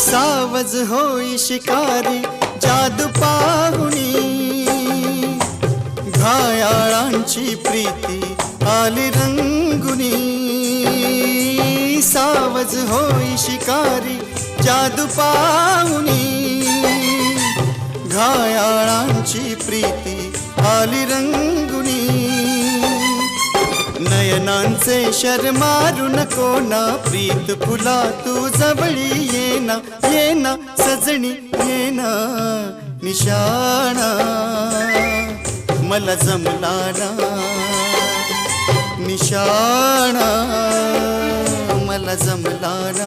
सावज होई शिकारी जादू पाहुणी, घायाळांची प्रीती आली रंगुनी. सावज होई शिकारी जादू पाहुणी, घायाळांची प्रीती आली रंगुनी. नयनांचे शर मारू नको ना, प्रीत फुला तू जवळी येना. येना सजणी येना, निशाणा मला जमला ना. निशाणा मला जमला ना.